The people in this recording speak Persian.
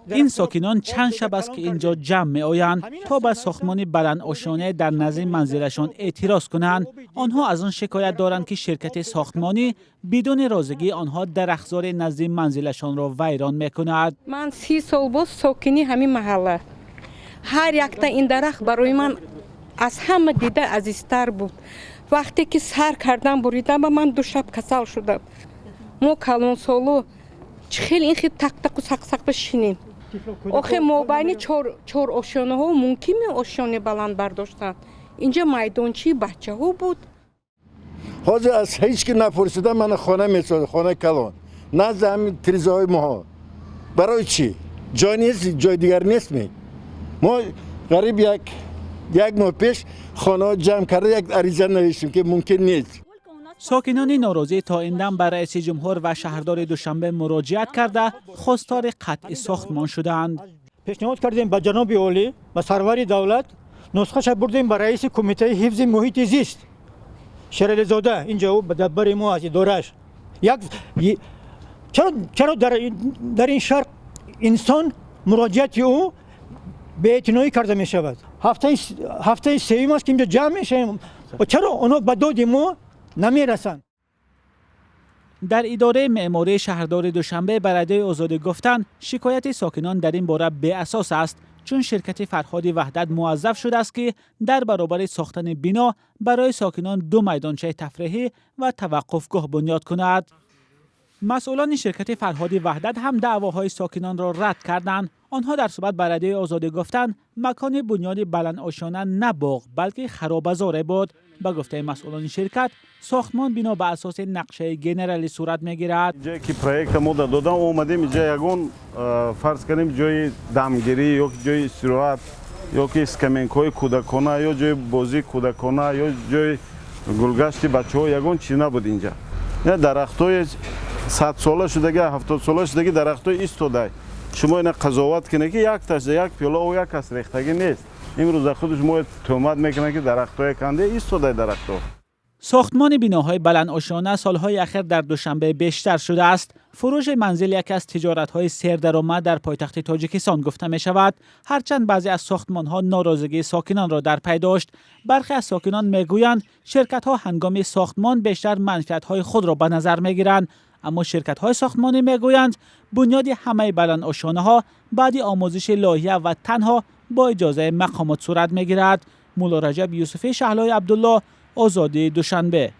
این ساکنان چند شب است که اینجا جمع می آیند تا به ساختمان بلند آشیانه در نزد منزلشان اعتراض کنند. آنها از آن شکایت دارند که شرکت ساختمانی بدون رضایت آنها درختزار نزد منزلشان را ویران می کند. من 30 سال بود ساکنی همین محله. هر یک تا این درخت برای من از همه دیده عزیزتر بود. وقتی که سر کردم بریدم من 2 شب کسل شدم. ما کلون سالو خیلی این خیلی تک تک و سق بشینیم. آخه مابینی 4 آشیانه ها ممکنه آشیانه بلند برداشتن. اینجا میدانچی بچه ها بود. حاضر از هیچ که نپرسیدم من خانه میسازم، خانه کلان. نه زمین تریزهای ما. برای چی؟ جای نیست، جای دیگر نیست می. ما قریب یک ماه پیش خانه جمع کرده یک عریضه نوشتیم که ممکن نیست. ساکنان ناراضی تا این دم به رئیس جمهور و شهردار دوشنبه مراجعت کرده خواستار قطع ساختمان شدند. پیشنهاد کردیم به جناب عالی و سرور دولت، نسخه‌اش بردیم به رئیس کمیته حفظ محیط زیست شیرعلی زاده، اینجا او مدبر ما از اداره‌اش. چرا در این شهر انسان مراجعت او به اعتنایی کرده می شود؟ هفته سوم است که اینجا جمع میشیم و چرا اونا به داد ما نمی رسند؟ در اداره معماری شهردار دوشنبه به رادیو آزادی گفتند شکایت ساکنان در این باره بی اساس است، چون شرکت فرهاد وحدت موظف شده است که در برابر ساختن بنا برای ساکنان 2 میدانچه تفریحی و توقفگاه بنیاد کند. مسئولان شرکت فرهاد وحدت هم دعواهای ساکنان را رد کردند. آنها در صحبت با رادیو آزادی گفتند مکان بنیاد بلند آشیانه نه باغ بلکه خرابه‌زار بود. با گفته مسئولان شرکت ساختمان بنا بر اساس نقشه گنرالی صورت میگیرد. جایی که پروژه ما دادن اومدیم اینجا یگون فرض کنیم جای دمگیری یا جای استراحت یا که اسکامینگ‌های کودکانه یا جای بازی کودکانه یا جای گلگشت بچه‌ها یگون چی نبود اینجا. نه درختای 100 ساله شدگی 70 ساله شدگی درختای ایستاده. شما اینا قضاوت کنه که یک تاش یک پیاله و یک کس ریختگی نیست. امروز خودش ما تهمت میکنه که درختای کنده ایستاده درختها. ساختمان بناهای بلند آشیانه سالهای اخیر در دوشنبه بیشتر شده است. فروش منزل یکی از تجارت‌های سردرآمد در پایتخت تاجیکستان گفته می شود. هرچند بعضی از ساختمان‌ها ناراضگی ساکنان را در پی داشت، برخی از ساکنان میگویند شرکت‌ها هنگام ساختمان بیشتر منفعت‌های خود را به نظر می‌گیرند، اما شرکت‌های ساختمانی میگویند بنیاد همه بلند آشیانه‌ها بعد آموزش لایحه و تنها با اجازه مقامات صورت می‌گیرد. مولا رجب یوسفی، شهلای عبدالله، آزادی دوشنبه.